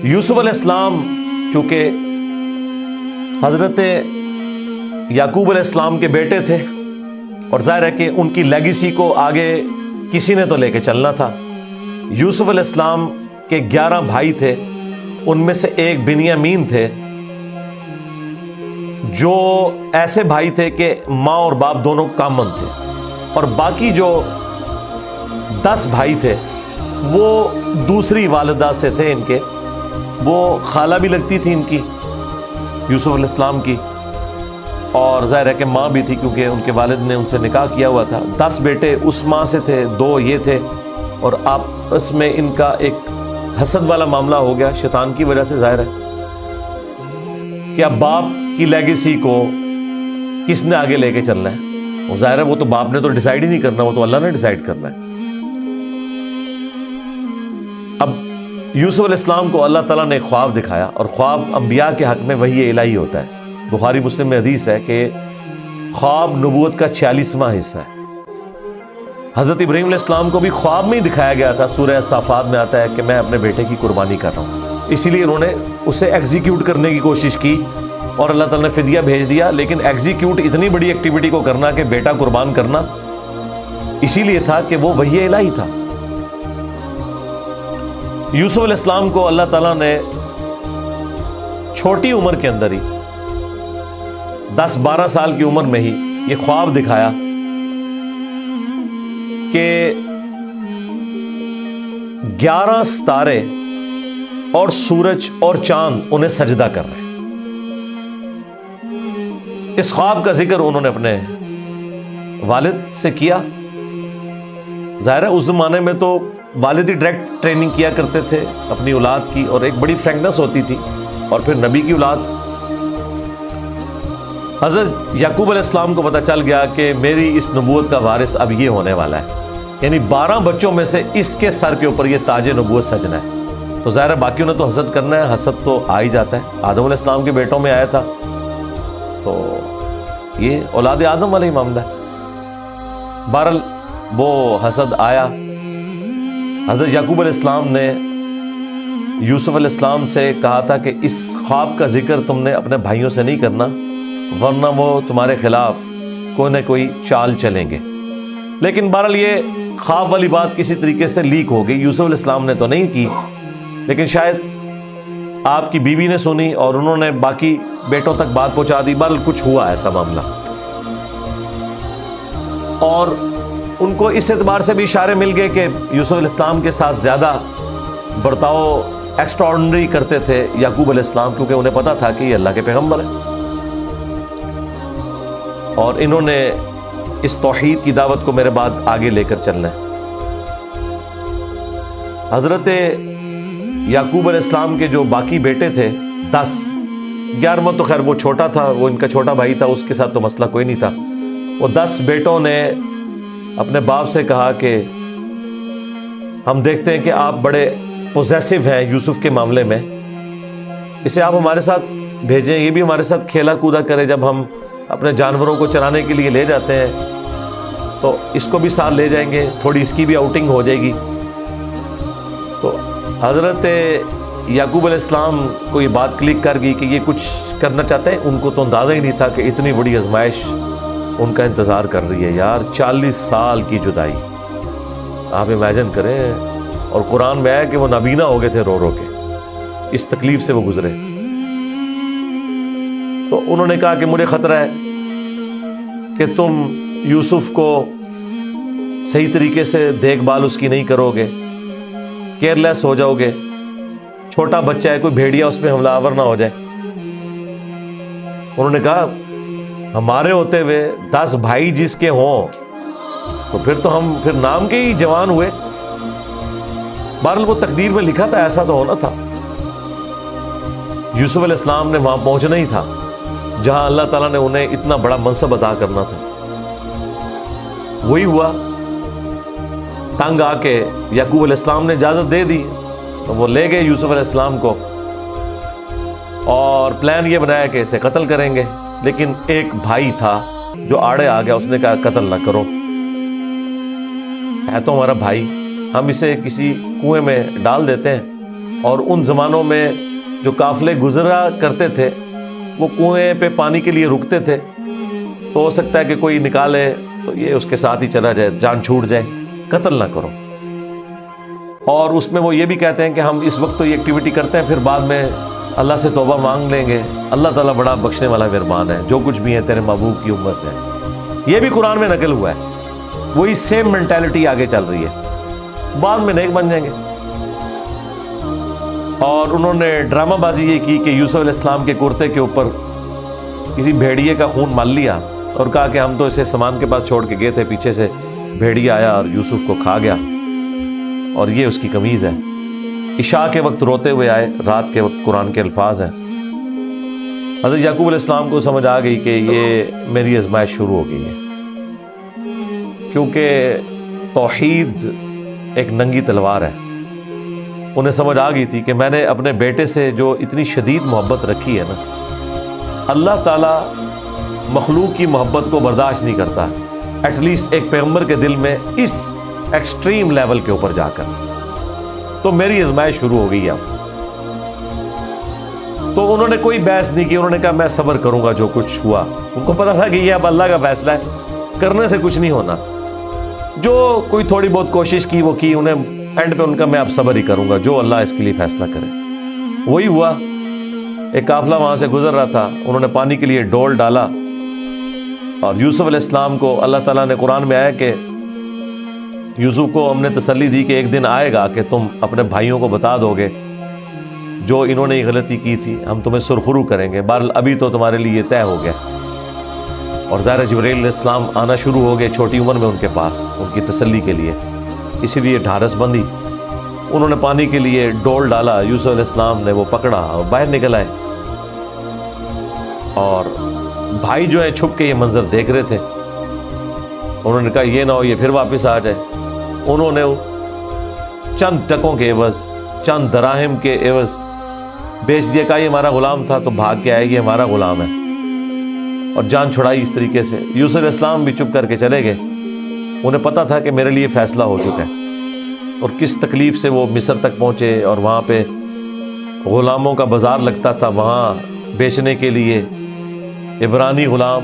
یوسف علیہ السلام چونکہ حضرت یعقوب علیہ السلام کے بیٹے تھے اور ظاہر ہے کہ ان کی لیگیسی کو آگے کسی نے تو لے کے چلنا تھا. یوسف علیہ السلام کے 11 بھائی تھے، ان میں سے ایک بنیامین تھے جو ایسے بھائی تھے کہ ماں اور باپ دونوں کامن تھے، اور باقی جو 10 بھائی تھے وہ دوسری والدہ سے تھے ان کے، وہ خالہ بھی لگتی تھی ان کی یوسف علیہ السلام کی، اور ظاہر ہے کہ ماں بھی تھی کیونکہ ان کے والد نے ان سے نکاح کیا ہوا تھا. 10 بیٹے اس ماں سے تھے، 2 یہ تھے، اور آپس میں ان کا ایک حسد والا معاملہ ہو گیا شیطان کی وجہ سے. ظاہر ہے کہ اب باپ کی لیگیسی کو کس نے آگے لے کے چلنا ہے، اور ظاہر ہے وہ تو باپ نے تو ڈیسائیڈ ہی نہیں کرنا، وہ تو اللہ نے ڈیسائیڈ کرنا ہے. اب یوسف علیہ السلام کو اللہ تعالیٰ نے ایک خواب دکھایا، اور خواب انبیاء کے حق میں وحی الہی ہوتا ہے. بخاری مسلم میں حدیث ہے کہ خواب نبوت کا 46واں حصہ ہے. حضرت ابراہیم علیہ السلام کو بھی خواب میں ہی دکھایا گیا تھا. سورہ صافات میں آتا ہے کہ میں اپنے بیٹے کی قربانی کر رہا ہوں، اسی لیے انہوں نے اسے ایگزیکیوٹ کرنے کی کوشش کی اور اللہ تعالیٰ نے فدیہ بھیج دیا. لیکن ایگزیکیوٹ اتنی بڑی ایکٹیویٹی کو کرنا کہ بیٹا قربان کرنا، اسی لیے تھا کہ وہ وحی الہی تھا. یوسف علیہ السلام کو اللہ تعالیٰ نے چھوٹی عمر کے اندر ہی 10-12 سال کی عمر میں ہی یہ خواب دکھایا کہ 11 ستارے اور سورج اور چاند انہیں سجدہ کر رہے ہیں. اس خواب کا ذکر انہوں نے اپنے والد سے کیا. ظاہر ہے اس زمانے میں تو والد ہی ڈائریکٹ ٹریننگ کیا کرتے تھے اپنی اولاد کی، اور ایک بڑی فرینکنس ہوتی تھی، اور پھر نبی کی اولاد. حضرت یعقوب علیہ السلام کو پتہ چل گیا کہ میری اس نبوت کا وارث اب یہ ہونے والا ہے، یعنی 12 بچوں میں سے اس کے سر کے اوپر یہ تاج نبوت سجنا ہے. تو ظاہر ہے باقیوں نے تو حسد کرنا ہے، حسد تو آ ہی جاتا ہے. آدم علیہ السلام کے بیٹوں میں آیا تھا، تو یہ اولاد آدم والا ہی معاملہ ہے. بہرحال وہ حسد آیا. حضرت یعقوب علیہ السلام نے یوسف علیہ السلام سے کہا تھا کہ اس خواب کا ذکر تم نے اپنے بھائیوں سے نہیں کرنا، ورنہ وہ تمہارے خلاف کوئی نہ کوئی چال چلیں گے. لیکن بہرحال یہ خواب والی بات کسی طریقے سے لیک ہو گئی. یوسف علیہ السلام نے تو نہیں کی، لیکن شاید آپ کی بیوی نے سنی اور انہوں نے باقی بیٹوں تک بات پہنچا دی. بہرحال کچھ ہوا ایسا معاملہ، اور ان کو اس اعتبار سے بھی اشارے مل گئے کہ یوسف علیہ السلام کے ساتھ زیادہ برتاؤ ایکسٹرا آرڈنری کرتے تھے یعقوب علیہ السلام، کیونکہ انہیں پتا تھا کہ یہ اللہ کے پیغمبر ہیں، اور انہوں نے اس توحید کی دعوت کو میرے بعد آگے لے کر چلنا ہے. حضرت یعقوب علیہ السلام کے جو باقی بیٹے تھے 10، 11واں تو خیر وہ چھوٹا تھا، وہ ان کا چھوٹا بھائی تھا، اس کے ساتھ تو مسئلہ کوئی نہیں تھا. وہ 10 بیٹوں نے اپنے باپ سے کہا کہ ہم دیکھتے ہیں کہ آپ بڑے پوزیسو ہیں یوسف کے معاملے میں، اسے آپ ہمارے ساتھ بھیجیں، یہ بھی ہمارے ساتھ کھیلا کودا کرے. جب ہم اپنے جانوروں کو چرانے کے لیے لے جاتے ہیں تو اس کو بھی ساتھ لے جائیں گے، تھوڑی اس کی بھی آؤٹنگ ہو جائے گی. تو حضرت یعقوب علیہ السلام کو یہ بات کلک کر گئی کہ یہ کچھ کرنا چاہتے ہیں. ان کو تو اندازہ ہی نہیں تھا کہ اتنی بڑی آزمائش ان کا انتظار کر رہی ہے. یار 40 سال کی جدائی آپ امیجن کریں، اور قرآن میں آیا کہ وہ نابینا ہو گئے تھے رو رو کے، اس تکلیف سے وہ گزرے. تو انہوں نے کہا کہ مجھے خطرہ ہے کہ تم یوسف کو صحیح طریقے سے دیکھ بھال اس کی نہیں کرو گے، کیئر لیس ہو جاؤ گے، چھوٹا بچہ ہے، کوئی بھیڑیا اس پہ حملہ آور نہ ہو جائے. انہوں نے کہا ہمارے ہوتے ہوئے 10 بھائی جس کے ہوں تو پھر تو ہم پھر نام کے ہی جوان ہوئے. بہرحال وہ تقدیر میں لکھا تھا، ایسا تو ہونا تھا. یوسف علیہ السلام نے وہاں پہنچنا ہی تھا جہاں اللہ تعالیٰ نے انہیں اتنا بڑا منصب عطا کرنا تھا. وہی ہوا. تنگ آ کے یعقوب علیہ السلام نے اجازت دے دی، تو وہ لے گئے یوسف علیہ السلام کو، اور پلان یہ بنایا کہ اسے قتل کریں گے. لیکن ایک بھائی تھا جو آڑے آ گیا، اس نے کہا قتل نہ کرو، ہے تو ہمارا بھائی، ہم اسے کسی کنویں میں ڈال دیتے ہیں اور ان زمانوں میں جو قافلے گزرا کرتے تھے وہ کنویں پہ پانی کے لیے رکتے تھے، تو ہو سکتا ہے کہ کوئی نکالے تو یہ اس کے ساتھ ہی چلا جائے، جان چھوٹ جائے، قتل نہ کرو۔ اور اس میں وہ یہ بھی کہتے ہیں کہ ہم اس وقت تو یہ ایکٹیویٹی کرتے ہیں، پھر بعد میں اللہ سے توبہ مانگ لیں گے، اللہ تعالیٰ بڑا بخشنے والا مہربان ہے، جو کچھ بھی ہے تیرے محبوب کی امت سے۔ یہ بھی قرآن میں نقل ہوا ہے، وہی سیم مینٹالٹی آگے چل رہی ہے، بعد میں نیک بن جائیں گے۔ اور انہوں نے ڈرامہ بازی یہ کی کہ یوسف علیہ السلام کے کرتے کے اوپر کسی بھیڑیے کا خون مال لیا اور کہا کہ ہم تو اسے سامان کے پاس چھوڑ کے گئے تھے، پیچھے سے بھیڑیا آیا اور یوسف کو کھا گیا، اور یہ اس کی قمیض ہے۔ عشاء کے وقت روتے ہوئے آئے، رات کے وقت قرآن کے الفاظ ہیں۔ حضرت یعقوب علیہ السلام کو سمجھ آ گئی کہ یہ میری آزمائش شروع ہو گئی ہے، کیونکہ توحید ایک ننگی تلوار ہے۔ انہیں سمجھ آ گئی تھی کہ میں نے اپنے بیٹے سے جو اتنی شدید محبت رکھی ہے نا، اللہ تعالیٰ مخلوق کی محبت کو برداشت نہیں کرتا، ایٹ لیسٹ ایک پیغمبر کے دل میں اس ایکسٹریم لیول کے اوپر جا کر۔ تو میری آزمائش شروع ہو گئی اب۔ تو انہوں نے کوئی بحث نہیں کی، انہوں نے کہا میں صبر کروں گا جو کچھ ہوا۔ ان کو پتا تھا کہ یہ اب اللہ کا فیصلہ ہے، کرنے سے کچھ نہیں ہونا۔ جو کوئی تھوڑی بہت کوشش کی وہ کی، انہیں اینڈ پہ ان کا میں اب صبر ہی کروں گا، جو اللہ اس کے لیے فیصلہ کرے۔ وہی ہوا۔ ایک قافلہ وہاں سے گزر رہا تھا، انہوں نے پانی کے لیے ڈول ڈالا، اور یوسف علیہ السلام کو اللہ تعالیٰ نے قرآن میں آیا کہ یوسف کو ہم نے تسلی دی کہ ایک دن آئے گا کہ تم اپنے بھائیوں کو بتا دو گے جو انہوں نے یہ غلطی کی تھی، ہم تمہیں سرخرو کریں گے۔ بہرحال ابھی تو تمہارے لیے طے ہو گیا۔ اور ظاہر جبرائیل علیہ السلام آنا شروع ہو گئے چھوٹی عمر میں ان کے پاس، ان کی تسلی کے لیے، اسی لیے ڈھارس بندی۔ انہوں نے پانی کے لیے ڈول ڈالا، یوسف علیہ السلام نے وہ پکڑا اور باہر نکل آئے، اور بھائی جو ہے چھپ کے یہ منظر دیکھ رہے تھے۔ انہوں نے کہا یہ نہ ہو یہ پھر واپس آ جائے۔ انہوں نے چند ٹکوں کے عوض، چند دراہم کے عوض بیچ دیا، کہا یہ ہمارا غلام تھا، تو بھاگ کے آئے، یہ ہمارا غلام ہے، اور جان چھڑائی اس طریقے سے۔ یوسف علیہ السلام بھی چپ کر کے چلے گئے، انہیں پتا تھا کہ میرے لیے فیصلہ ہو چکا ہے، اور کس تکلیف سے وہ مصر تک پہنچے، اور وہاں پہ غلاموں کا بازار لگتا تھا، وہاں بیچنے کے لیے عبرانی غلام،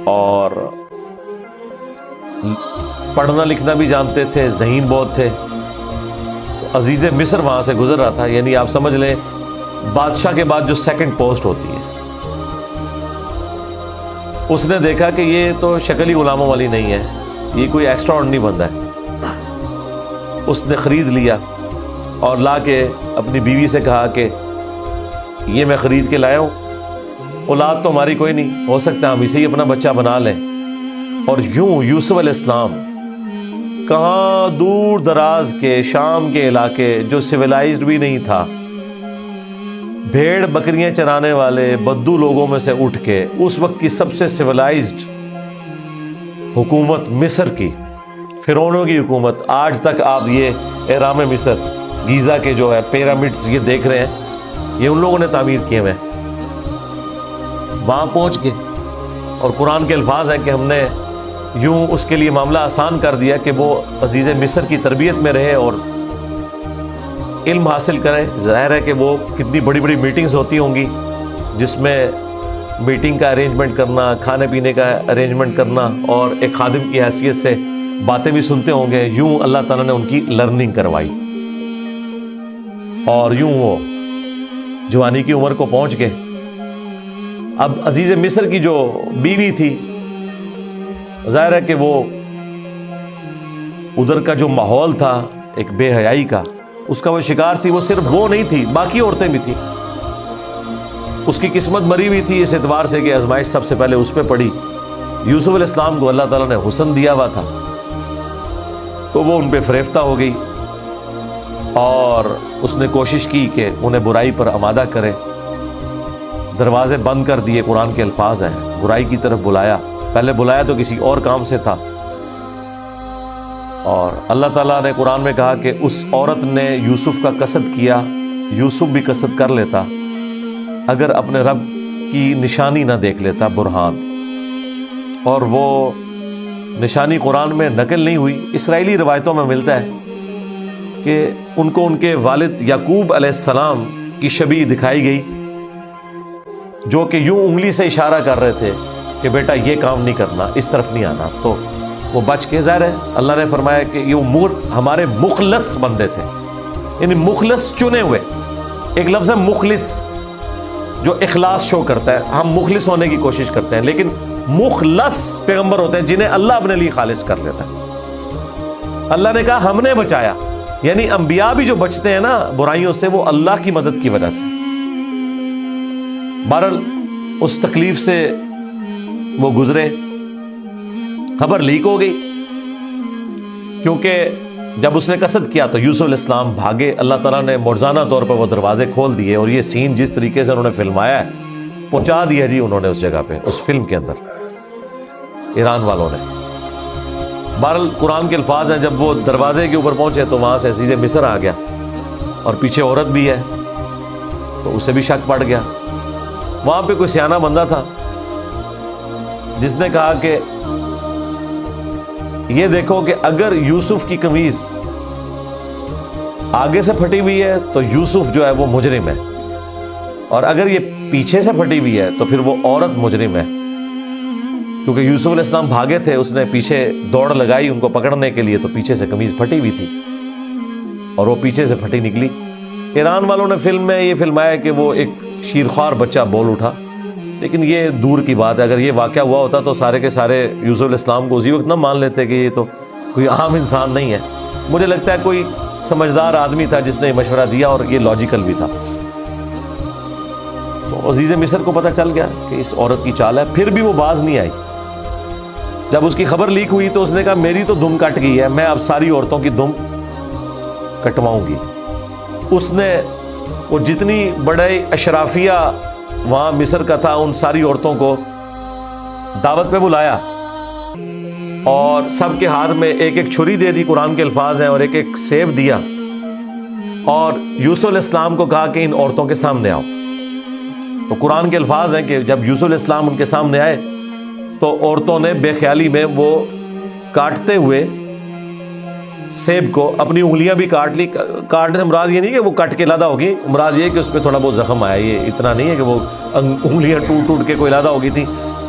اور پڑھنا لکھنا بھی جانتے تھے، ذہین بہت تھے۔ عزیز مصر وہاں سے گزر رہا تھا، یعنی آپ سمجھ لیں بادشاہ کے بعد جو سیکنڈ پوسٹ ہوتی ہے۔ اس نے دیکھا کہ یہ تو شکل ہی غلاموں والی نہیں ہے، یہ کوئی ایکسٹرا آرڈنری بندہ ہے۔ اس نے خرید لیا اور لا کے اپنی بیوی سے کہا کہ یہ میں خرید کے لایا ہوں، اولاد تو ہماری کوئی نہیں، ہو سکتا ہے ہم اسے ہی اپنا بچہ بنا لیں۔ اور یوں یوسف علیہ السلام کہاں دور دراز کے شام کے علاقے جو سویلائزڈ بھی نہیں تھا، بھیڑ بکریاں چرانے والے بدو لوگوں میں سے اٹھ کے اس وقت کی سب سے سویلائزڈ حکومت مصر کی، فرعونوں کی حکومت، آج تک آپ یہ اہرام مصر، گیزا کے جو ہے پیرامڈز یہ دیکھ رہے ہیں، یہ ان لوگوں نے تعمیر کیے ہوئے ہیں۔ وہاں پہنچ کے، اور قرآن کے الفاظ ہیں کہ ہم نے یوں اس کے لیے معاملہ آسان کر دیا کہ وہ عزیز مصر کی تربیت میں رہے اور علم حاصل کرے۔ ظاہر ہے کہ وہ کتنی بڑی بڑی میٹنگز ہوتی ہوں گی، جس میں میٹنگ کا ارینجمنٹ کرنا، کھانے پینے کا ارینجمنٹ کرنا، اور ایک خادم کی حیثیت سے باتیں بھی سنتے ہوں گے۔ یوں اللہ تعالیٰ نے ان کی لرننگ کروائی، اور یوں وہ جوانی کی عمر کو پہنچ گئے۔ اب عزیز مصر کی جو بیوی تھی، ظاہر ہے کہ وہ ادھر کا جو ماحول تھا ایک بے حیائی کا، اس کا وہ شکار تھی۔ وہ صرف وہ نہیں تھی، باقی عورتیں بھی تھیں۔ اس کی قسمت مری ہوئی تھی اس اعتبار سے کہ آزمائش سب سے پہلے اس پہ پڑی۔ یوسف علیہ السلام کو اللہ تعالیٰ نے حسن دیا ہوا تھا، تو وہ ان پہ فریفتہ ہو گئی، اور اس نے کوشش کی کہ انہیں برائی پر آمادہ کرے۔ دروازے بند کر دیے، قرآن کے الفاظ ہیں، برائی کی طرف بلایا۔ پہلے بلایا تو کسی اور کام سے تھا، اور اللہ تعالیٰ نے قرآن میں کہا کہ اس عورت نے یوسف کا قصد کیا، یوسف بھی قصد کر لیتا اگر اپنے رب کی نشانی نہ دیکھ لیتا، برہان۔ اور وہ نشانی قرآن میں نقل نہیں ہوئی، اسرائیلی روایتوں میں ملتا ہے کہ ان کو ان کے والد یعقوب علیہ السلام کی شبیہ دکھائی گئی، جو کہ یوں انگلی سے اشارہ کر رہے تھے کہ بیٹا یہ کام نہیں کرنا، اس طرف نہیں آنا، تو وہ بچ کے، ظاہر ہے اللہ نے فرمایا کہ یہ ہمارے مخلص بندے تھے، یعنی مخلص چنے ہوئے. ایک لفظ ہے مخلص جو اخلاص شو کرتا ہے، ہم مخلص ہونے کی کوشش کرتے ہیں، لیکن مخلص پیغمبر ہوتے ہیں جنہیں اللہ اپنے لیے خالص کر لیتا ہے. اللہ نے کہا ہم نے بچایا، یعنی انبیاء بھی جو بچتے ہیں نا برائیوں سے، وہ اللہ کی مدد کی وجہ سے. بہرحال اس تکلیف سے وہ گزرے، خبر لیک ہو گئی، کیونکہ جب اس نے قصد کیا تو یوسف علیہ السلام بھاگے. اللہ تعالیٰ نے معجزانہ طور پر وہ دروازے کھول دیے، اور یہ سین جس طریقے سے انہوں نے فلمایا ہے پہنچا دیا جی انہوں نے اس جگہ پہ، اس فلم کے اندر ایران والوں نے. بہرحال قرآن کے الفاظ ہیں، جب وہ دروازے کے اوپر پہنچے تو وہاں سے عزیز مصر آ گیا، اور پیچھے عورت بھی ہے، تو اسے بھی شک پڑ گیا. وہاں پہ کوئی سیانہ بندہ تھا جس نے کہا کہ یہ دیکھو کہ اگر یوسف کی قمیض آگے سے پھٹی ہوئی ہے تو یوسف جو ہے وہ مجرم ہے، اور اگر یہ پیچھے سے پھٹی ہوئی ہے تو پھر وہ عورت مجرم ہے، کیونکہ یوسف علیہ السلام بھاگے تھے، اس نے پیچھے دوڑ لگائی ان کو پکڑنے کے لیے، تو پیچھے سے قمیض پھٹی ہوئی تھی اور وہ پیچھے سے پھٹی نکلی. ایران والوں نے فلم میں یہ فلمایا کہ وہ ایک شیرخوار بچہ بول اٹھا، لیکن یہ دور کی بات ہے. اگر یہ واقعہ ہوا ہوتا تو سارے کے سارے یوسف علیہ السلام کو اسی وقت نہ مان لیتے کہ یہ تو کوئی عام انسان نہیں ہے. مجھے لگتا ہے کوئی سمجھدار آدمی تھا جس نے یہ مشورہ دیا، اور یہ لاجیکل بھی تھا. تو عزیز مصر کو پتہ چل گیا کہ اس عورت کی چال ہے، پھر بھی وہ باز نہیں آئی. جب اس کی خبر لیک ہوئی تو اس نے کہا میری تو دم کٹ گئی ہے، میں اب ساری عورتوں کی دم کٹواؤں گی. اس نے وہ جتنی بڑے اشرافیہ وہاں مصر کا تھا ان ساری عورتوں کو دعوت پہ بلایا، اور سب کے ہاتھ میں ایک ایک چھری دے دی، قرآن کے الفاظ ہیں، اور ایک ایک سیب دیا، اور یوسف علیہ السلام کو کہا کہ ان عورتوں کے سامنے آؤ. تو قرآن کے الفاظ ہیں کہ جب یوسف علیہ السلام ان کے سامنے آئے تو عورتوں نے بے خیالی میں وہ کاٹتے ہوئے سیب کو اپنی انگلیاں بھی کاٹ لی. کاٹنے سے مراد یہ نہیں کہ وہ کٹ کے لادہ ہوگی، مراد یہ کہ اس پہ تھوڑا بہت زخم آیا. یہ اتنا نہیں ہے کہ وہ انگلیاں ٹوٹ ٹوٹ کے کوئی لادہ ہو گئی تھی،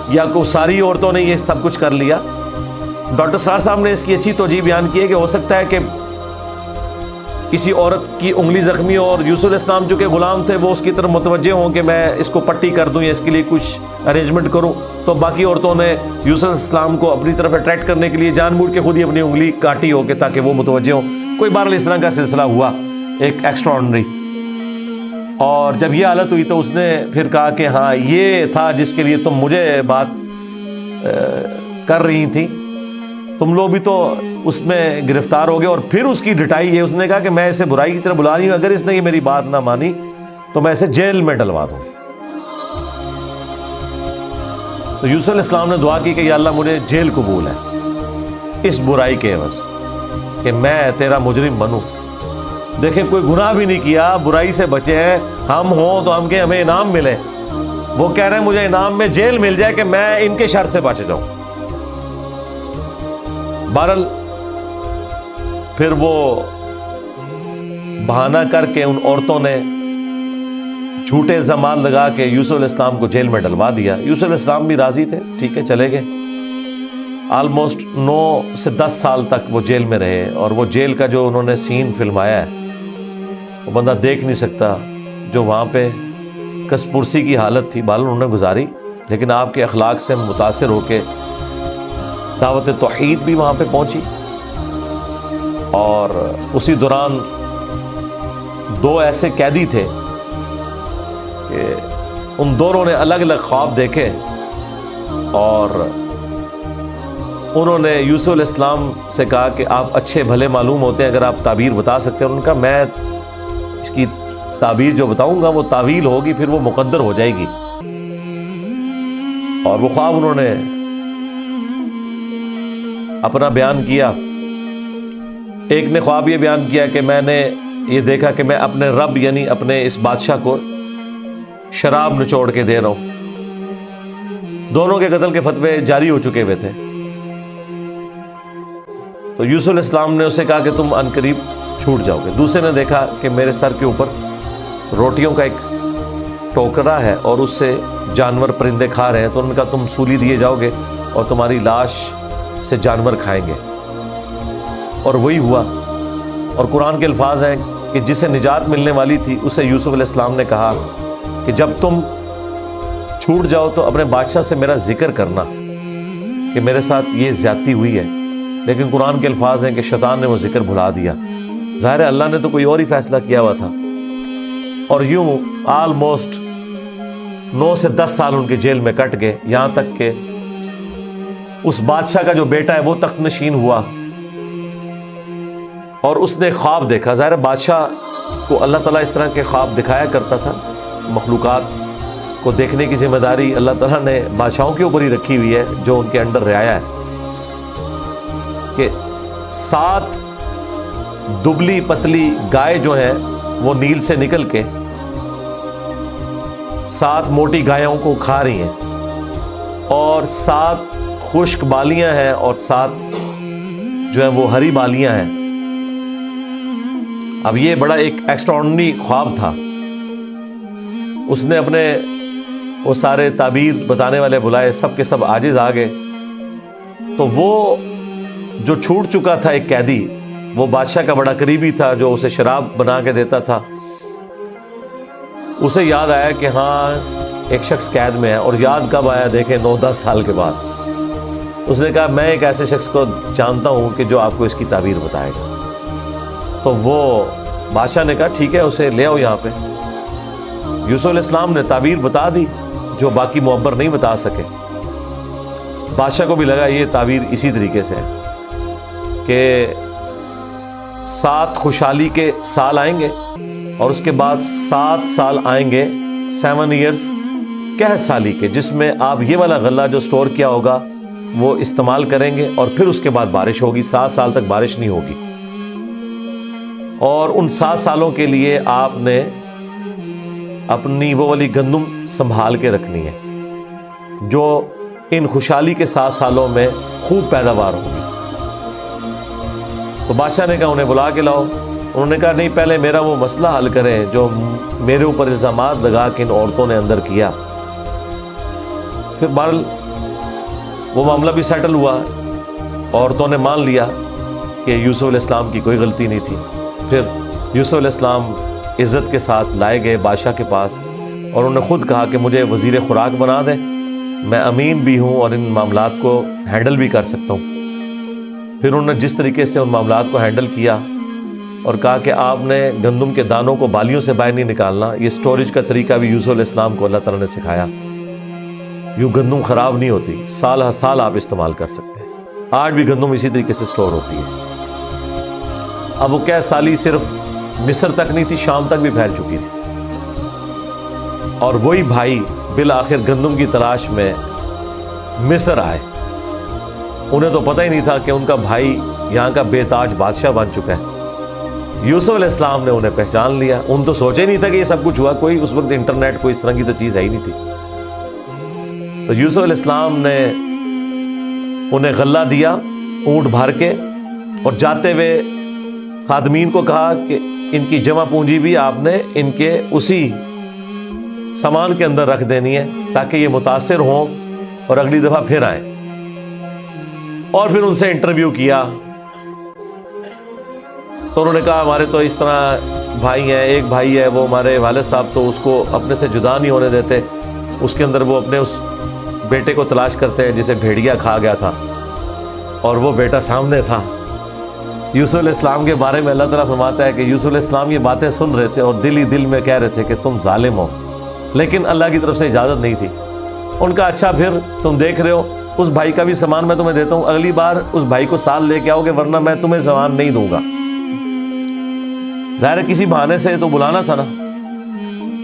یا کو ساری عورتوں نے یہ سب کچھ کر لیا. ڈاکٹر سرار صاحب نے اس کی اچھی توجیہ بیان کی ہے کہ ہو سکتا ہے کہ کسی عورت کی انگلی زخمی ہو، اور یوسف علیہ السلام جو کہ غلام تھے وہ اس کی طرف متوجہ ہوں کہ میں اس کو پٹی کر دوں یا اس کے لیے کچھ ارینجمنٹ کروں، تو باقی عورتوں نے یوسف علیہ السلام کو اپنی طرف اٹریکٹ کرنے کے لیے جان بوجھ کے خود ہی اپنی انگلی کاٹی ہو کہ تاکہ وہ متوجہ ہوں. کوئی بہرحال اس طرح کا سلسلہ ہوا ایک ایکسٹرا آرڈنری. اور جب یہ حالت ہوئی تو اس نے پھر کہا کہ ہاں یہ تھا جس کے لیے تم مجھے بات کر رہی تھی، تم لوگ بھی تو اس میں گرفتار ہو گئے. اور پھر اس کی ڈٹائی ہے، اس نے کہا کہ میں اسے برائی کی طرف بلا رہی ہوں، اگر اس نے یہ میری بات نہ مانی تو میں اسے جیل میں ڈلوا دوں. تو یوسف علیہ السلام نے دعا کی کہ یا اللہ مجھے جیل قبول ہے اس برائی کے عوض، کہ میں تیرا مجرم بنوں. دیکھیں کوئی گناہ بھی نہیں کیا، برائی سے بچے ہیں. ہم ہوں تو ہم کہ ہمیں انعام ملے، وہ کہہ رہے ہیں مجھے انعام میں جیل مل جائے کہ میں ان کے شر سے بچ جاؤں. بہرحال پھر وہ بہانہ کر کے ان عورتوں نے جھوٹے الزامات لگا کے یوسف علیہ السلام کو جیل میں ڈلوا دیا. یوسف علیہ السلام بھی راضی تھے، ٹھیک ہے چلے گئے. آلموسٹ 9 سے 10 سال تک وہ جیل میں رہے، اور وہ جیل کا جو انہوں نے سین فلمایا ہے وہ بندہ دیکھ نہیں سکتا. جو وہاں پہ کس پرسی کی حالت تھی انہوں نے گزاری، لیکن آپ کے اخلاق سے متاثر ہو کے دعوت توحید بھی وہاں پہ پہنچی. اور اسی دوران 2 ایسے قیدی تھے کہ ان دونوں نے الگ الگ خواب دیکھے، اور انہوں نے یوسف علیہ السلام سے کہا کہ آپ اچھے بھلے معلوم ہوتے ہیں، اگر آپ تعبیر بتا سکتے ہیں. انہوں نے کہا میں اس کی تعبیر جو بتاؤں گا وہ تعویل ہوگی، پھر وہ مقدر ہو جائے گی. اور وہ خواب انہوں نے اپنا بیان کیا. ایک نے خواب یہ بیان کیا کہ میں نے یہ دیکھا کہ میں اپنے رب یعنی اپنے اس بادشاہ کو شراب نچوڑ کے دے رہا ہوں. دونوں کے قتل کے فتوے جاری ہو چکے ہوئے تھے. تو یوسف علیہ السلام نے اسے کہا کہ تم عنقریب چھوٹ جاؤ گے۔ دوسرے نے دیکھا کہ میرے سر کے اوپر روٹیوں کا ایک ٹوکرا ہے اور اس سے جانور پرندے کھا رہے ہیں، تو انہوں نے کہا تم سولی دیے جاؤ گے اور تمہاری لاش سے جانور کھائیں گے، اور وہی ہوا۔ اور قرآن کے الفاظ ہیں کہ جسے نجات ملنے والی تھی اسے یوسف علیہ السلام نے کہا کہ جب تم چھوٹ جاؤ تو اپنے بادشاہ سے میرا ذکر کرنا کہ میرے ساتھ یہ زیادتی ہوئی ہے، لیکن قرآن کے الفاظ ہیں کہ شیطان نے وہ ذکر بھلا دیا۔ ظاہر ہے اللہ نے تو کوئی اور ہی فیصلہ کیا ہوا تھا، اور یوں آلموسٹ 9 سے 10 سال ان کے جیل میں کٹ گئے، یہاں تک کہ اس بادشاہ کا جو بیٹا ہے وہ تخت نشین ہوا، اور اس نے خواب دیکھا۔ ظاہر بادشاہ کو اللہ تعالیٰ اس طرح کے خواب دکھایا کرتا تھا، مخلوقات کو دیکھنے کی ذمہ داری اللہ تعالیٰ نے بادشاہوں کے اوپر ہی رکھی ہوئی ہے جو ان کے انڈر رعایا ہے، کہ 7 دبلی پتلی گائے جو ہیں وہ نیل سے نکل کے 7 موٹی گایوں کو کھا رہی ہیں، اور 7 خشک بالیاں ہیں اور 7 جو ہیں وہ ہری بالیاں ہیں۔ اب یہ بڑا ایک ایکسٹراڈنری خواب تھا۔ اس نے اپنے وہ سارے تعبیر بتانے والے بلائے، سب کے سب عاجز آ گئے۔ تو وہ جو چھوٹ چکا تھا ایک قیدی، وہ بادشاہ کا بڑا قریبی تھا جو اسے شراب بنا کے دیتا تھا، اسے یاد آیا کہ ہاں ایک شخص قید میں ہے۔ اور یاد کب آیا؟ دیکھیں 9-10 سال کے بعد۔ اس نے کہا میں ایک ایسے شخص کو جانتا ہوں کہ جو آپ کو اس کی تعبیر بتائے گا۔ تو وہ بادشاہ نے کہا ٹھیک ہے اسے لے آؤ یہاں پہ۔ یوسف علیہ السلام نے تعبیر بتا دی جو باقی معبر نہیں بتا سکے۔ بادشاہ کو بھی لگا یہ تعبیر اسی طریقے سے ہے کہ 7 خوشحالی کے سال آئیں گے، اور اس کے بعد 7 سال آئیں گے 7 ایئرز قحط سالی کے، جس میں آپ یہ والا غلہ جو سٹور کیا ہوگا وہ استعمال کریں گے، اور پھر اس کے بعد بارش ہوگی۔ 7 سال تک بارش نہیں ہوگی، اور ان 7 سالوں کے لیے آپ نے اپنی وہ والی گندم سنبھال کے رکھنی ہے جو ان خوشحالی کے 7 سالوں میں خوب پیداوار ہوگی۔ تو بادشاہ نے کہا انہیں بلا کے لاؤ۔ انہوں نے کہا نہیں، پہلے میرا وہ مسئلہ حل کریں جو میرے اوپر الزامات لگا کے ان عورتوں نے اندر کیا۔ پھر بہرحال وہ معاملہ بھی سیٹل ہوا، عورتوں نے مان لیا کہ یوسف علیہ السلام کی کوئی غلطی نہیں تھی۔ پھر یوسف علیہ السلام عزت کے ساتھ لائے گئے بادشاہ کے پاس، اور انہوں نے خود کہا کہ مجھے وزیر خوراک بنا دیں، میں امین بھی ہوں اور ان معاملات کو ہینڈل بھی کر سکتا ہوں۔ پھر انہوں نے جس طریقے سے ان معاملات کو ہینڈل کیا اور کہا کہ آپ نے گندم کے دانوں کو بالیوں سے باہر نہیں نکالنا، یہ سٹوریج کا طریقہ بھی یوسف علیہ السلام کو اللہ تعالیٰ نے سکھایا۔ یوں گندم خراب نہیں ہوتی، سال ہر سال آپ استعمال کر سکتے ہیں۔ آج بھی گندم اسی طریقے سے سٹور ہوتی ہے۔ اب وہ قحط سالی صرف مصر تک نہیں تھی، شام تک بھی پھیل چکی تھی، اور وہی بھائی بالآخر گندم کی تلاش میں مصر آئے۔ انہیں تو پتہ ہی نہیں تھا کہ ان کا بھائی یہاں کا بے تاج بادشاہ بن چکا ہے۔ یوسف علیہ السلام نے انہیں پہچان لیا۔ ان تو سوچے نہیں تھا کہ یہ سب کچھ ہوا، کوئی اس وقت انٹرنیٹ کوئی اس طرح کی تو چیز ہے ہی نہیں تھی۔ تو یوسف علیہ السلام نے انہیں غلہ دیا اونٹ بھر کے، اور جاتے ہوئے خادمین کو کہا کہ ان کی جمع پونجی بھی آپ نے ان کے اسی سامان کے اندر رکھ دینی ہے تاکہ یہ متاثر ہوں اور اگلی دفعہ پھر آئیں۔ اور پھر ان سے انٹرویو کیا تو انہوں نے کہا ہمارے تو اس طرح بھائی ہیں، ایک بھائی ہے وہ ہمارے والد صاحب تو اس کو اپنے سے جدا نہیں ہونے دیتے، اس کے اندر وہ اپنے اس بیٹے کو تلاش کرتے ہیں جسے بھیڑیا کھا گیا تھا، اور وہ بیٹا سامنے تھا۔ یوسف علیہ السلام کے بارے میں اللہ تعالیٰ فرماتا ہے کہ یوسف علیہ السلام یہ باتیں سن رہے تھے اور دل ہی دل میں کہہ رہے تھے کہ تم ظالم ہو، لیکن اللہ کی طرف سے اجازت نہیں تھی۔ ان کا اچھا پھر تم دیکھ رہے ہو اس بھائی کا بھی سامان میں تمہیں دیتا ہوں، اگلی بار اس بھائی کو ساتھ لے کے آؤ گے ورنہ میں تمہیں سامان نہیں دوں گا۔ ظاہر ہے کسی بہانے سے تو بلانا تھا نا۔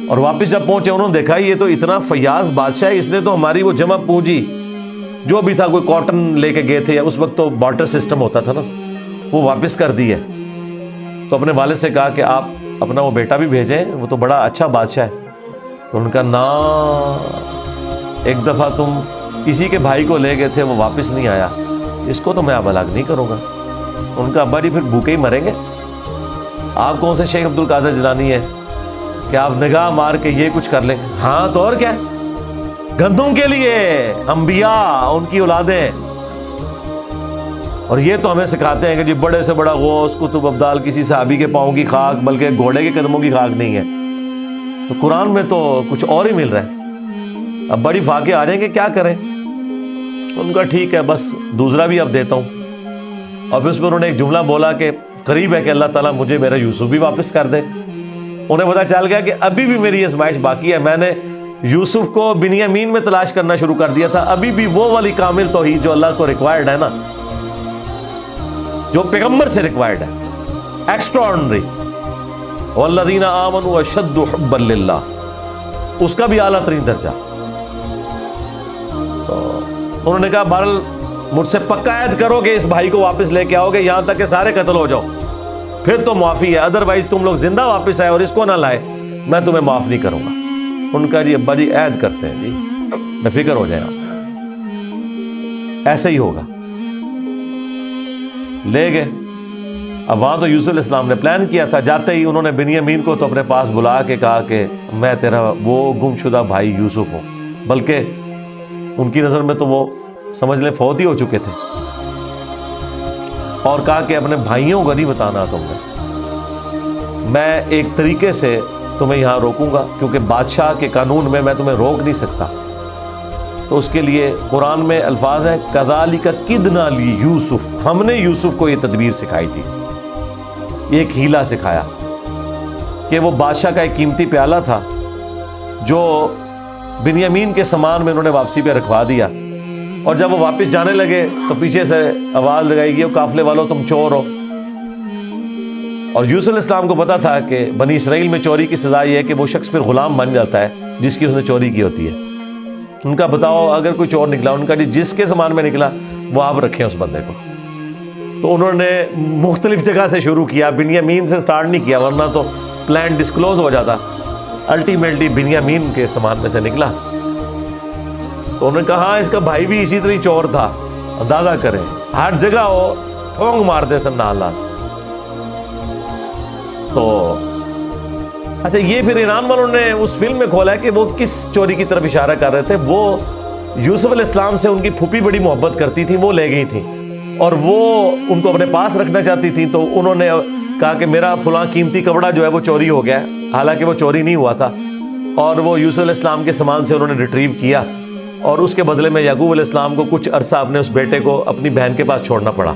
اور واپس جب پہنچے انہوں نے دیکھا یہ تو اتنا فیاض بادشاہ ہے، اس نے تو ہماری وہ جمع پونجی جو بھی تھا، کوئی کاٹن لے کے گئے تھے یا اس وقت تو بارٹر سسٹم ہوتا تھا نا، وہ واپس کر دی ہے۔ تو اپنے والد سے کہا کہ آپ اپنا وہ بیٹا بھی بھیجیں، وہ تو بڑا اچھا بادشاہ ہے۔ تو ان کا نا ایک دفعہ تم کسی کے بھائی کو لے گئے تھے وہ واپس نہیں آیا، اس کو تو میں اب الگ نہیں کروں گا۔ ان کا ابا جی پھر بھوکے ہی مریں گے۔ آپ کون سے شیخ عبد القادر جیلانی ہیں کہ آپ نگاہ مار کے یہ کچھ کر لیں؟ ہاں تو اور کیا، گندم کے لیے انبیاء، ان کی اولادیں. اور یہ تو ہمیں سکھاتے ہیں کہ جی بڑے سے بڑا غوث قطب ابدال کسی صحابی کے پاؤں کی خاک بلکہ گھوڑے کے قدموں کی خاک نہیں ہے. تو قرآن میں تو کچھ اور ہی مل رہا ہے. اب بڑی فاقے آ رہے ہیں کہ کیا کریں. ان کا ٹھیک ہے، بس دوسرا بھی اب دیتا ہوں. اور پھر اس میں انہوں نے ایک جملہ بولا کہ قریب ہے کہ اللہ تعالیٰ مجھے میرا یوسف بھی واپس کر دے. انہیں پتا چل گیا کہ ابھی بھی میری آزمائش باقی ہے. میں نے یوسف کو بنیامین میں تلاش کرنا شروع کر دیا تھا، ابھی بھی وہ والی کامل توحید جو اللہ کو ریکوائرڈ ہے نا، جو پیغمبر سے ریکوائرڈ ہے، ایکسٹرا آرڈنری. والذین آمنوا اشد حبا للہ، اس کا بھی اعلیٰ ترین درجہ. تو انہوں نے کہا بہرحال مجھ سے پکا عہد کرو کہ اس بھائی کو واپس لے کے آؤ گے یہاں تک کہ سارے قتل ہو جاؤ، پھر تو معافی ہے، ادروائز تم لوگ زندہ واپس آئے اور اس کو نہ لائے میں تمہیں معاف نہیں کروں گا. ان کا جی ابا جی عہد کرتے ہیں، جی بے فکر ہو جائے آپ، ایسے ہی ہوگا. لے گئے. اب وہاں تو یوسف علیہ السلام نے پلان کیا تھا. جاتے ہی انہوں نے بنیامین کو تو اپنے پاس بلا کے کہا کہ میں تیرا وہ گم شدہ بھائی یوسف ہوں. بلکہ ان کی نظر میں تو وہ سمجھ لیں فوت ہی ہو چکے تھے. اور کہا کہ اپنے بھائیوں کو نہیں بتانا تم نے، میں ایک طریقے سے تمہیں یہاں روکوں گا کیونکہ بادشاہ کے قانون میں میں تمہیں روک نہیں سکتا. تو اس کے لیے قرآن میں الفاظ ہیں کذالک کدنا لیوسف، ہم نے یوسف کو یہ تدبیر سکھائی تھی، یہ ایک ہیلا سکھایا کہ وہ بادشاہ کا ایک قیمتی پیالہ تھا جو بنیامین کے سامان میں انہوں نے واپسی پہ رکھوا دیا. اور جب وہ واپس جانے لگے تو پیچھے سے آواز لگائی گئی قافلے والوں تم چور ہو. اور یوسف علیہ السلام کو پتا تھا کہ بنی اسرائیل میں چوری کی سزا یہ ہے کہ وہ شخص پھر غلام بن جاتا ہے جس کی اس نے چوری کی ہوتی ہے. ان کا بتاؤ اگر کوئی چور نکلا، ان کا جی جس کے سامان میں نکلا وہ آپ رکھیں اس بندے کو. تو انہوں نے مختلف جگہ سے شروع کیا، بنیامین سے سٹارٹ نہیں کیا ورنہ تو پلان ڈسکلوز ہو جاتا. الٹیمیٹلی بنیامین کے سامان میں سے نکلا. تو انہوں نے کہا ہاں اس کا بھائی بھی اسی طرح چور تھا، اندازہ کریں ہر جگہ وہ ٹھونگ مارتے سن نال. تو اچھا یہ پھر ایران والوں نے اس فلم میں کھولا ہے کہ وہ کس چوری کی طرف اشارہ کر رہے تھے. وہ یوسف علیہ السلام سے ان کی پھوپھی بڑی محبت کرتی تھی، وہ لے گئی تھی اور وہ ان کو اپنے پاس رکھنا چاہتی تھی. تو انہوں نے کہا کہ میرا فلاں قیمتی کپڑا جو ہے وہ چوری ہو گیا ہے، حالانکہ وہ چوری نہیں ہوا تھا. اور وہ یوسف علیہ السلام کے سامان سے انہوں نے ریٹریو کیا اور اس کے بدلے میں یعقوب علیہ السلام کو کچھ عرصہ اپنے اس بیٹے کو اپنی بہن کے پاس چھوڑنا پڑا.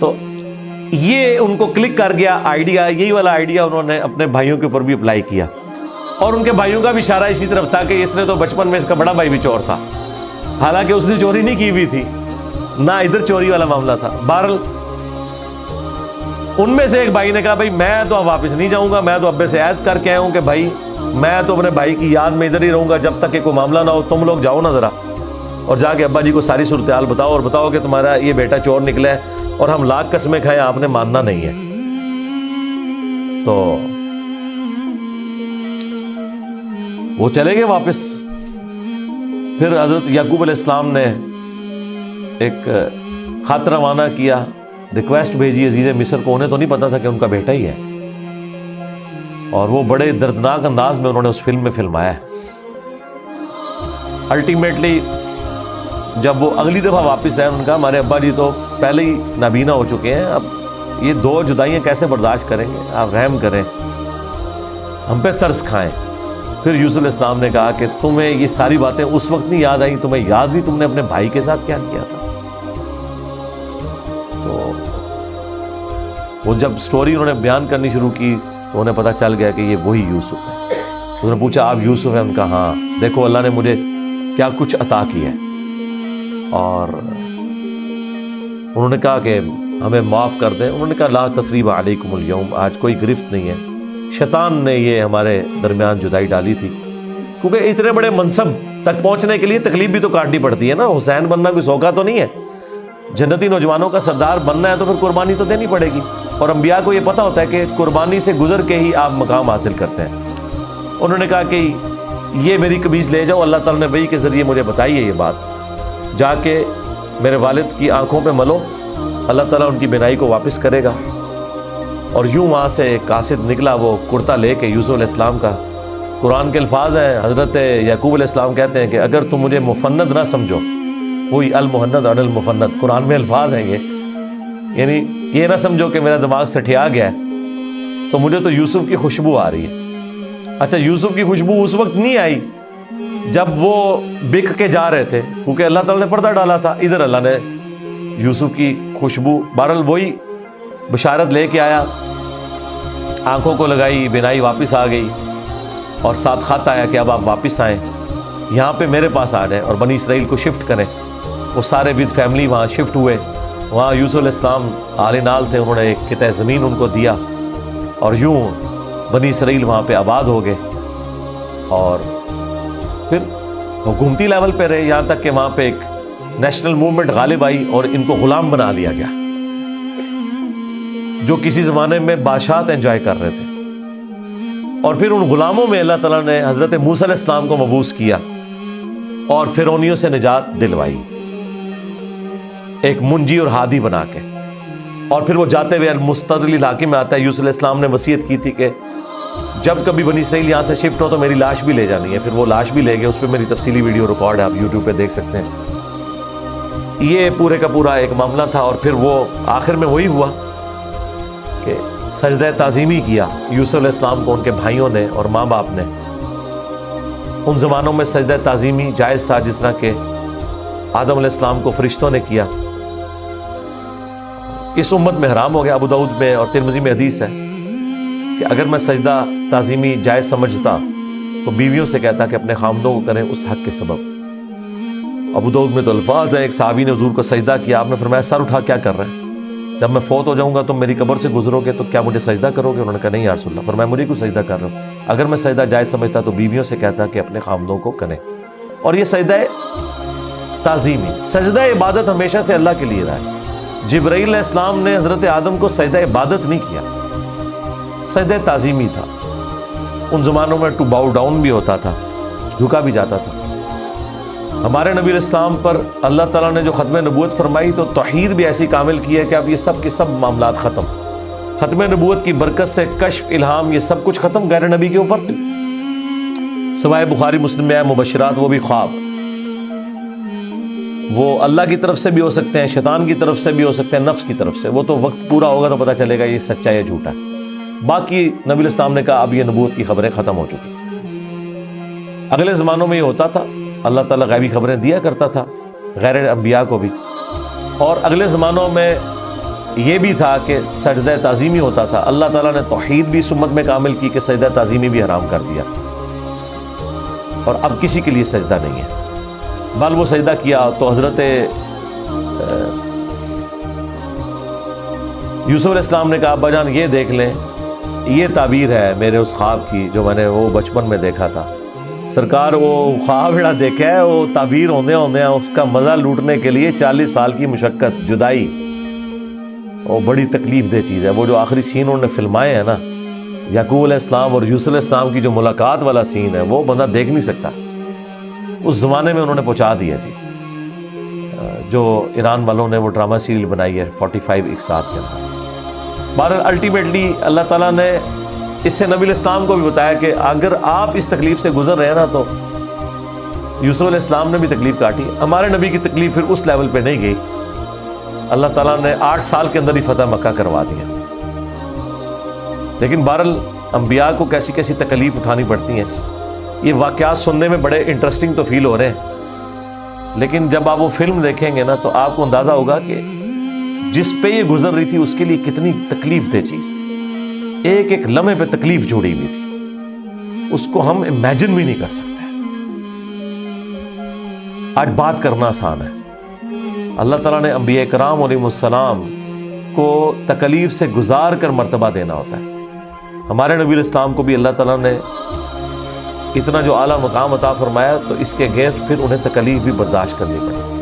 تو یہ ان کو کلک کر گیا آئیڈیا. یہی والا آئیڈیا انہوں نے اپنے بھائیوں کے اوپر بھی اپلائی کیا اور ان کے بھائیوں کا بھی اشارہ اسی طرف تھا کہ اس نے تو بچپن میں اس کا بڑا بھائی بھی چور تھا، حالانکہ اس نے چوری نہیں کی ہوئی تھی، نہ ادھر چوری والا معاملہ تھا. بہرحال ان میں سے ایک بھائی نے کہا بھائی میں تو اب واپس نہیں جاؤں گا، میں تو ابے سے عہد کر کے آیا ہوں کہ بھائی میں تو اپنے بھائی کی یاد میں ادھر ہی رہوں گا جب تک کہ کوئی معاملہ نہ ہو. تم لوگ جاؤ نا ذرا اور جا کے ابا جی کو ساری صورتحال بتاؤ اور بتاؤ کہ تمہارا یہ بیٹا چور نکلا ہے اور ہم لاکھ قسمیں کھائیں آپ نے ماننا نہیں ہے. تو وہ چلے گئے واپس. پھر حضرت یعقوب علیہ السلام نے ایک خط روانہ کیا، ریکویسٹ بھیجی عزیز مصر کو. انہیں تو نہیں پتا تھا کہ ان کا بیٹا ہی ہے اور وہ بڑے دردناک انداز میں انہوں نے اس فلم میں فلمایا ہے. الٹیمیٹلی جب وہ اگلی دفعہ واپس آئے انہوں نے کہا ہمارے ابا جی تو پہلے ہی نابینا ہو چکے ہیں، اب یہ دو جدائیاں کیسے برداشت کریں گے، آپ رحم کریں، ہم پہ ترس کھائیں. پھر یوسف علیہ السلام نے کہا کہ تمہیں یہ ساری باتیں اس وقت نہیں یاد آئیں، تمہیں یاد نہیں تم نے اپنے بھائی کے ساتھ کیا کیا تھا. تو وہ جب سٹوری انہوں نے بیان کرنی شروع کی تو انہیں پتہ چل گیا کہ یہ وہی یوسف ہے. انہوں نے پوچھا آپ یوسف ہیں؟ ان کا ہاں، دیکھو اللہ نے مجھے کیا کچھ عطا کیا ہے. اور انہوں نے کہا کہ ہمیں معاف کر دیں. انہوں نے کہا لا تثریب علیکم اليوم، آج کوئی گرفت نہیں ہے. شیطان نے یہ ہمارے درمیان جدائی ڈالی تھی کیونکہ اتنے بڑے منصب تک پہنچنے کے لیے تکلیف بھی تو کاٹنی پڑتی ہے نا. حسین بننا کوئی سوکھا تو نہیں ہے، جنتی نوجوانوں کا سردار بننا ہے تو پھر قربانی تو دینی پڑے گی. اور انبیاء کو یہ پتہ ہوتا ہے کہ قربانی سے گزر کے ہی آپ مقام حاصل کرتے ہیں. انہوں نے کہا کہ یہ میری قمیض لے جاؤ، اللہ تعالیٰ نے وحی کے ذریعے مجھے بتائی ہے یہ بات، جا کے میرے والد کی آنکھوں پہ ملو، اللہ تعالیٰ ان کی بینائی کو واپس کرے گا. اور یوں وہاں سے ایک قاصد نکلا، وہ کرتا لے کے یوسف علیہ السلام کا. قرآن کے الفاظ ہیں، حضرت یعقوب علیہ السلام کہتے ہیں کہ اگر تم مجھے مفند نہ سمجھو، وہی المحند اور المفند قرآن میں الفاظ ہیں یہ، یعنی یہ نہ سمجھو کہ میرا دماغ سٹھیا گیا ہے، تو مجھے تو یوسف کی خوشبو آ رہی ہے. اچھا یوسف کی خوشبو اس وقت نہیں آئی جب وہ بک کے جا رہے تھے، کیونکہ اللہ تعالیٰ نے پردہ ڈالا تھا. ادھر اللہ نے یوسف کی خوشبو، بہرحال وہی بشارت لے کے آیا، آنکھوں کو لگائی، بینائی واپس آ گئی، اور ساتھ خط آیا کہ اب آپ واپس آئیں، یہاں پہ میرے پاس آ جائیں اور بنی اسرائیل کو شفٹ کریں. وہ سارے ود فیملی وہاں شفٹ ہوئے. وہاں یوسف علیہ السلام آل نال تھے، انہوں نے ایک قطعہ زمین ان کو دیا، اور یوں بنی اسرائیل وہاں پہ آباد ہو گئے. اور پھر حکومتی لیول پہ رہے، یہاں تک کہ وہاں پہ ایک نیشنل موومنٹ غالب آئی اور ان کو غلام بنا لیا گیا، جو کسی زمانے میں بادشاہت انجوائے کر رہے تھے. اور پھر ان غلاموں میں اللہ تعالیٰ نے حضرت موسیٰ علیہ السلام کو مبعوث کیا اور فرعونیوں سے نجات دلوائی، ایک منجی اور ہادی بنا کے. اور پھر وہ جاتے ہوئے المستدل الحاکم میں آتا ہے، یوسف علیہ السلام نے وصیت کی تھی کہ جب کبھی بنی اسرائیل یہاں سے شفٹ ہو تو میری لاش بھی لے جانی ہے. پھر وہ لاش بھی لے گئے، اس پہ میری تفصیلی ویڈیو ریکارڈ ہے، آپ یوٹیوب پہ دیکھ سکتے ہیں. یہ پورے کا پورا ایک معاملہ تھا. اور پھر وہ آخر میں وہی ہوا کہ سجدہ تعظیمی کیا یوسف علیہ السلام کو ان کے بھائیوں نے اور ماں باپ نے. ان زمانوں میں سجدہ تعظیمی جائز تھا، جس طرح کہ آدم علیہ السلام کو فرشتوں نے کیا. اس امت میں حرام ہو گیا. ابو داؤد میں اور ترمذی میں حدیث ہے کہ اگر میں سجدہ تعظیمی جائز سمجھتا تو بیویوں سے کہتا کہ اپنے خامدوں کو کریں اس حق کے سبب. ابو داؤد میں تو الفاظ ہے، ایک صحابی نے حضور کو سجدہ کیا، آپ نے فرمایا سر اٹھا کیا کر رہے ہیں؟ جب میں فوت ہو جاؤں گا تم میری قبر سے گزرو گے تو کیا مجھے سجدہ کرو گے؟ انہوں نے کہا نہیں یا رسول اللہ. فرمایا مجھے کیوں سجدہ کر رہے ہو؟ اگر میں سجدہ جائز سمجھتا تو بیویوں سے کہتا کہ اپنے خامدوں کو کریں. اور یہ سجدہ تعظیمی، سجدہ عبادت ہمیشہ سے اللہ کے لیے رہا ہے. جبرائیل علیہ السلام نے حضرت آدم کو سجدہ عبادت نہیں کیا، سجدہ تعظیمی تھا. ان زمانوں میں ٹو باؤ ڈاؤن بھی ہوتا تھا، جھکا بھی جاتا تھا. ہمارے نبی علیہ السلام پر اللہ تعالیٰ نے جو ختم نبوت فرمائی تو توحید بھی ایسی کامل کی ہے کہ اب یہ سب کے سب معاملات ختم. ختم نبوت کی برکت سے کشف، الہام، یہ سب کچھ ختم غیر نبی کے اوپر، سوائے بخاری مسلم میں آئے مبشرات، وہ بھی خواب. وہ اللہ کی طرف سے بھی ہو سکتے ہیں، شیطان کی طرف سے بھی ہو سکتے ہیں، نفس کی طرف سے. وہ تو وقت پورا ہوگا تو پتہ چلے گا یہ سچا یا جھوٹا. باقی نبی علیہ السلام نے کہا اب یہ نبوت کی خبریں ختم ہو چکی. اگلے زمانوں میں یہ ہوتا تھا، اللہ تعالیٰ غیبی خبریں دیا کرتا تھا غیر انبیاء کو بھی. اور اگلے زمانوں میں یہ بھی تھا کہ سجدہ تعظیمی ہوتا تھا. اللہ تعالیٰ نے توحید بھی اس امت میں کامل کی کہ سجدہ تعظیمی بھی حرام کر دیا، اور اب کسی کے لیے سجدہ نہیں ہے. بل وہ سجدہ کیا تو حضرت یوسف علیہ السلام نے کہا ابا جان یہ دیکھ لیں، یہ تعبیر ہے میرے اس خواب کی جو میں نے وہ بچپن میں دیکھا تھا. سرکار وہ خواب بڑا دیکھا ہے، وہ تعبیر ہوندے اس کا مزہ لوٹنے کے لیے 40 سال کی مشقت، جدائی، وہ بڑی تکلیف دہ چیز ہے. وہ جو آخری سین انہوں نے فلمائے ہیں نا، یعقوب علیہ السلام اور یوسف علیہ السلام کی جو ملاقات والا سین ہے، وہ بندہ دیکھ نہیں سکتا. اس زمانے میں انہوں نے پہنچا دیا جی. جو ایران والوں نے وہ ڈرامہ سیریل بنائی ہے 45 اقساط کے اندر. بہرحال الٹیمیٹلی اللہ تعالیٰ نے اس سے نبی علیہ السلام کو بھی بتایا کہ اگر آپ اس تکلیف سے گزر رہے ہیں نا تو یوسف علیہ السلام نے بھی تکلیف کاٹی. ہمارے نبی کی تکلیف پھر اس لیول پہ نہیں گئی. اللہ تعالیٰ نے 8 سال کے اندر ہی فتح مکہ کروا دیا. لیکن بہرحال انبیاء کو کیسی کیسی تکلیف اٹھانی پڑتی ہیں. یہ واقعات سننے میں بڑے انٹرسٹنگ تو فیل ہو رہے ہیں، لیکن جب آپ وہ فلم دیکھیں گے نا تو آپ کو اندازہ ہوگا کہ جس پہ یہ گزر رہی تھی اس کے لیے کتنی تکلیف دہ چیز تھی. ایک ایک لمحے پہ تکلیف جوڑی ہوئی تھی، اس کو ہم امیجن بھی نہیں کر سکتے. آج بات کرنا آسان ہے. اللہ تعالیٰ نے انبیاء کرام علیہ السلام کو تکلیف سے گزار کر مرتبہ دینا ہوتا ہے. ہمارے نبی علیہ السلام کو بھی اللہ تعالیٰ نے اتنا جو اعلیٰ مقام عطا فرمایا تو اس کے اگینسٹ پھر انہیں تکلیف بھی برداشت کرنی پڑی.